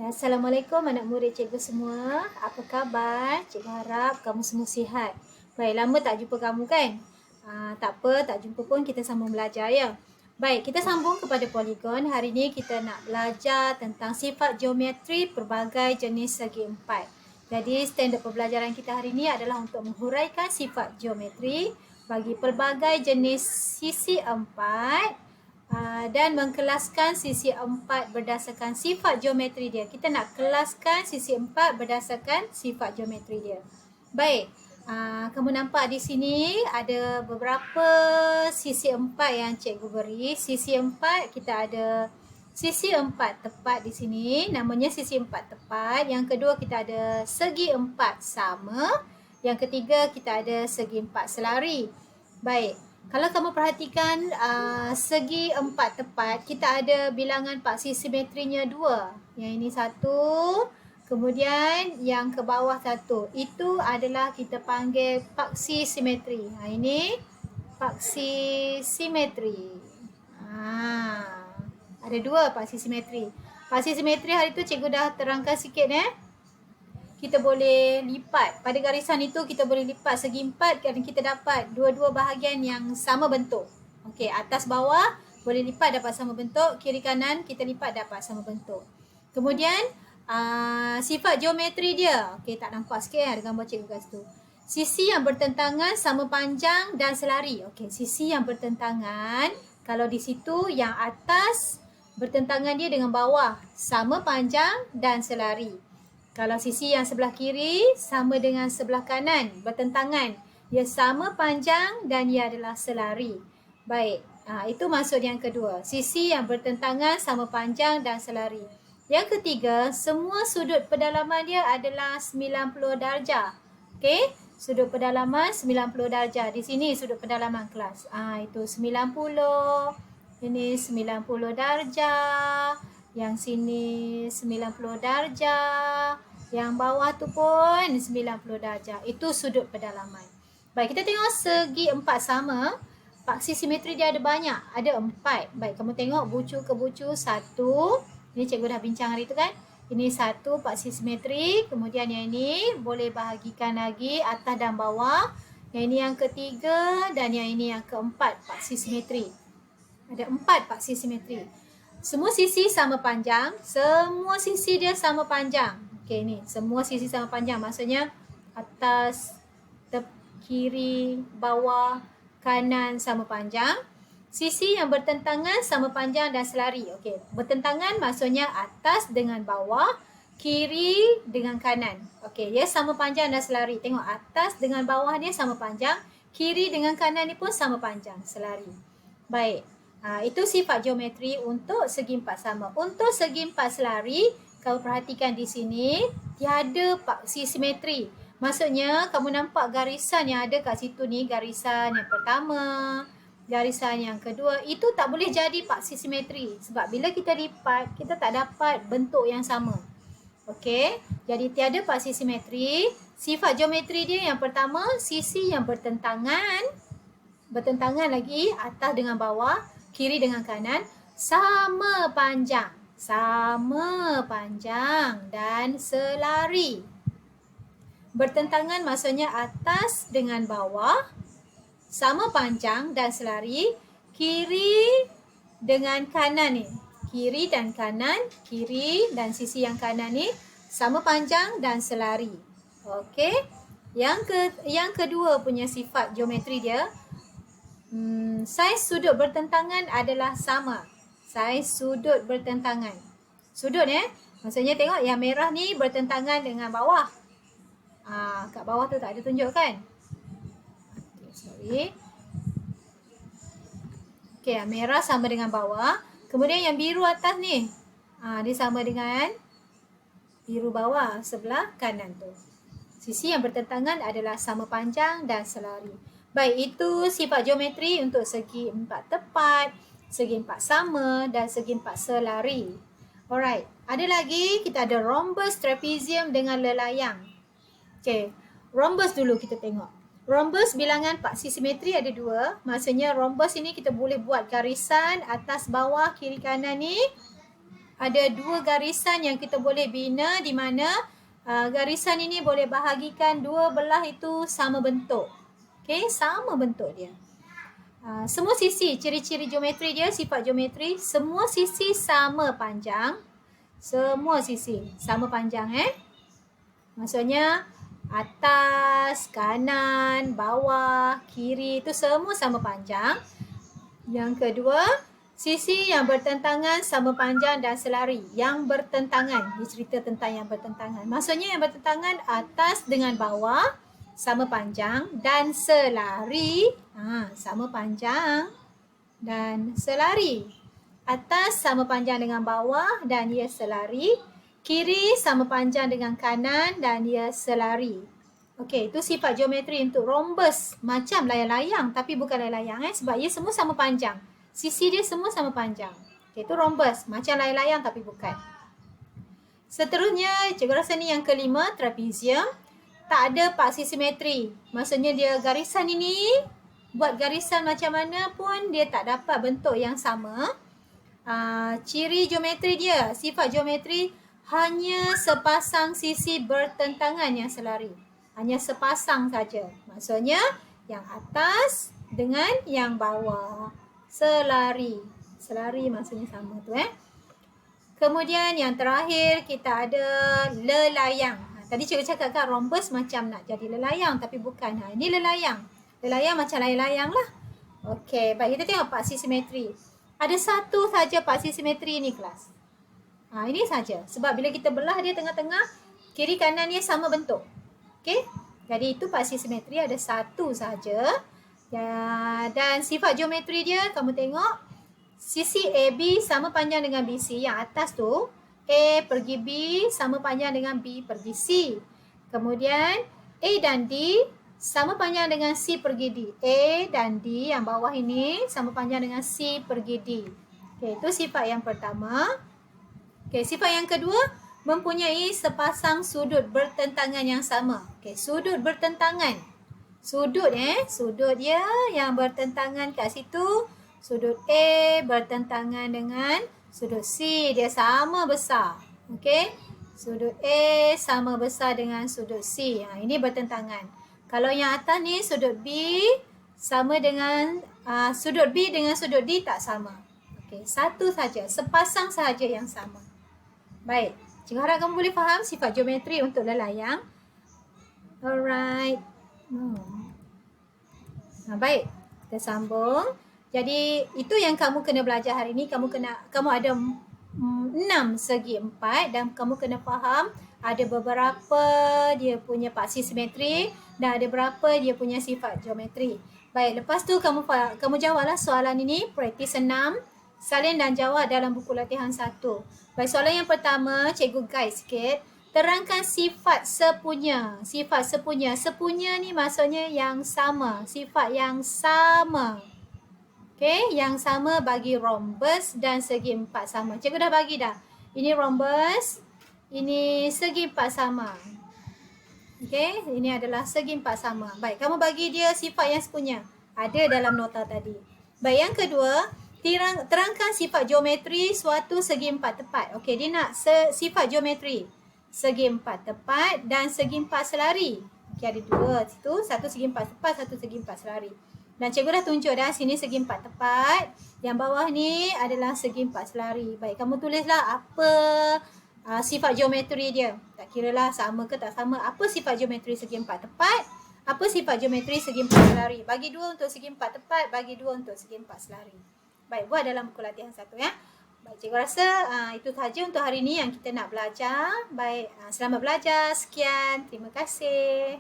Assalamualaikum anak murid cikgu semua. Apa khabar? Cikgu harap kamu semua sihat. Baik, lama tak jumpa kamu kan? Tak apa, tak jumpa pun kita sambung belajar ya. Baik, kita sambung kepada poligon. Hari ini kita nak belajar tentang sifat geometri pelbagai jenis segi empat. Jadi standard pembelajaran kita hari ini adalah untuk menghuraikan sifat geometri bagi pelbagai jenis sisi empat. Dan mengkelaskan sisi empat berdasarkan sifat geometri dia. Kita nak kelaskan sisi empat berdasarkan sifat geometri dia. Baik, kamu nampak di sini ada beberapa sisi empat yang cikgu beri. Sisi empat kita ada sisi empat tepat di sini, namanya sisi empat tepat. Yang kedua kita ada segi empat sama. Yang ketiga kita ada segi empat selari. Baik. Kalau kamu perhatikan segi empat tepat, kita ada bilangan paksi simetrinya 2. Yang ini 1, kemudian yang ke bawah 1. Itu adalah kita panggil paksi simetri. Ini paksi simetri. Ada 2 paksi simetri. Paksi simetri hari tu cikgu dah terangkan sikit kita boleh lipat. Pada garisan itu kita boleh lipat segi empat dan kita dapat dua-dua bahagian yang sama bentuk. Okey, atas bawah boleh lipat dapat sama bentuk, kiri kanan kita lipat dapat sama bentuk. Kemudian sifat geometri dia. Okey, tak nampak sikit ada gambar cikgu kat situ. Sisi yang bertentangan sama panjang dan selari. Okey, sisi yang bertentangan, kalau di situ yang atas bertentangan dia dengan bawah sama panjang dan selari. Kalau sisi yang sebelah kiri sama dengan sebelah kanan bertentangan, ia sama panjang dan ia adalah selari. Baik, itu maksud yang kedua. Sisi yang bertentangan sama panjang dan selari. Yang ketiga, semua sudut pedalaman dia adalah 90 darjah. Okey, sudut pedalaman 90 darjah. Di sini sudut pedalaman kelas. Itu 90. Ini 90 darjah. Yang sini 90 darjah. Yang bawah tu pun 90 darjah. Itu sudut pedalaman. Baik, kita tengok segi empat sama. Paksi simetri dia ada banyak. Ada 4. Baik, kamu tengok bucu ke bucu 1. Ini cikgu dah bincang hari tu kan. Ini 1 paksi simetri. Kemudian yang ini boleh bahagikan lagi atas dan bawah. Yang ini yang ketiga dan yang ini yang keempat paksi simetri. Ada 4 paksi simetri. Semua sisi sama panjang. Semua sisi dia sama panjang. Okey, ni semua sisi sama panjang. Maksudnya atas, kiri, bawah, kanan sama panjang. Sisi yang bertentangan sama panjang dan selari. Okey, bertentangan maksudnya atas dengan bawah, kiri dengan kanan. Okey, dia sama panjang dan selari. Tengok atas dengan bawah dia sama panjang, kiri dengan kanan ni pun sama panjang, selari. Baik. Itu sifat geometri untuk segi empat sama. Untuk segi empat selari, kalau perhatikan di sini, tiada paksi simetri. Maksudnya, kamu nampak garisan yang ada kat situ ni, garisan yang pertama, garisan yang kedua, itu tak boleh jadi paksi simetri. Sebab bila kita lipat, kita tak dapat bentuk yang sama. Okey, jadi tiada paksi simetri. Sifat geometri dia yang pertama, sisi yang bertentangan lagi atas dengan bawah, kiri dengan kanan, sama panjang dan selari. Bertentangan maksudnya atas dengan bawah, sama panjang dan selari, kiri dengan kanan ni. Kiri dan kanan, kiri dan sisi yang kanan ni sama panjang dan selari. Okey. Yang kedua punya sifat geometri dia, saiz sudut bertentangan adalah sama. Saiz sudut bertentangan. Sudut maksudnya tengok yang merah ni bertentangan dengan bawah. Kat bawah tu tak ada tunjuk kan? Okay, sorry. Okey, yang merah sama dengan bawah. Kemudian yang biru atas ni, dia sama dengan biru bawah sebelah kanan tu. Sisi yang bertentangan adalah sama panjang dan selari. Baik, itu sifat geometri untuk segi empat tepat, segi empat sama dan segi empat selari. Alright, ada lagi kita ada rhombus, trapezium dengan lelayang. Okey, rhombus dulu kita tengok. Rhombus bilangan paksi simetri ada 2. Maksudnya rhombus ini kita boleh buat garisan atas bawah kiri kanan ni ada dua garisan yang kita boleh bina di mana garisan ini boleh bahagikan dua belah itu sama bentuk. Okey, sama bentuk dia. Semua sisi, ciri-ciri geometri dia, sifat geometri, semua sisi sama panjang. Semua sisi sama panjang Maksudnya atas, kanan, bawah, kiri itu semua sama panjang. Yang kedua, sisi yang bertentangan sama panjang dan selari. Yang bertentangan, dia cerita tentang yang bertentangan. Maksudnya yang bertentangan atas dengan bawah sama panjang dan selari sama panjang dan selari. Atas sama panjang dengan bawah dan ia selari. Kiri sama panjang dengan kanan dan ia selari. Okey, itu sifat geometri untuk rhombus. Macam layang-layang tapi bukan layang-layang sebab ia semua sama panjang. Sisi dia semua sama panjang. Okey, itu rhombus. Macam layang-layang tapi bukan. Seterusnya, cikgu rasa ni yang kelima, trapezium. Tak ada paksi simetri. Maksudnya dia garisan ini, buat garisan macam mana pun dia tak dapat bentuk yang sama. Ciri geometri dia, sifat geometri hanya sepasang sisi bertentangan yang selari. Hanya sepasang saja. Maksudnya yang atas dengan yang bawah. Selari. Selari maksudnya sama tu Kemudian yang terakhir kita ada lelayang. Tadi cikgu cakap kan rhombus macam nak jadi lelayang tapi bukan. Ini lelayang. Lelayang macam layang-layang lah. Okey, baik kita tengok paksi simetri. Ada satu saja paksi simetri ni kelas. Ini saja. Sebab bila kita belah dia tengah-tengah, kiri kanan dia sama bentuk. Okey? Jadi itu paksi simetri ada satu saja. Dan sifat geometri dia kamu tengok sisi AB sama panjang dengan BC. Yang atas tu A pergi B sama panjang dengan B pergi C. Kemudian A dan D sama panjang dengan C pergi D. A dan D yang bawah ini sama panjang dengan C pergi D. Okey, itu sifat yang pertama. Okey, sifat yang kedua mempunyai sepasang sudut bertentangan yang sama. Okey, sudut bertentangan. Sudut sudut dia yang bertentangan kat situ. Sudut A bertentangan dengan sudut C, dia sama besar. Okey. Sudut A sama besar dengan sudut C. Ini bertentangan. Kalau yang atas ni sudut B sama dengan sudut B dengan sudut D tak sama. Okey, satu saja, sepasang sahaja yang sama. Baik. Cikgu harap kamu boleh faham sifat geometri untuk lelayang. Alright. Baik. Kita sambung. Jadi itu yang kamu kena belajar hari ini. Kamu ada 6 segi 4 dan kamu kena faham ada beberapa dia punya paksi simetri dan ada berapa dia punya sifat geometri. Baik, lepas tu kamu jawablah soalan ini, praktis 6, salin dan jawab dalam buku latihan 1. Baik, soalan yang pertama, cikgu guide sikit. Terangkan sifat sepunya. Sifat sepunya. Sepunya ni maksudnya yang sama. Sifat yang sama. Okey, yang sama bagi rhombus dan segi 4 sama. Cikgu dah bagi dah. Ini rhombus, ini segi 4 sama. Okey, ini adalah segi 4 sama. Baik, kamu bagi dia sifat yang sepunya. Ada dalam nota tadi. Baik, yang kedua, terangkan sifat geometri suatu segi 4 tepat. Okey, dia nak sifat geometri. Segi 4 tepat dan segi 4 selari. Okey, ada dua situ. Satu segi 4 tepat, satu segi 4 selari. Dan cikgu dah tunjuk dah sini segi 4 tepat. Yang bawah ni adalah segi 4 selari. Baik, kamu tulislah apa sifat geometri dia. Tak kira lah sama ke tak sama. Apa sifat geometri segi 4 tepat. Apa sifat geometri segi 4 selari. Bagi 2 untuk segi 4 tepat. Bagi 2 untuk segi 4 selari. Baik, buat dalam buku latihan 1 ya. Baik, cikgu rasa itu sahaja untuk hari ini yang kita nak belajar. Baik, selamat belajar. Sekian. Terima kasih.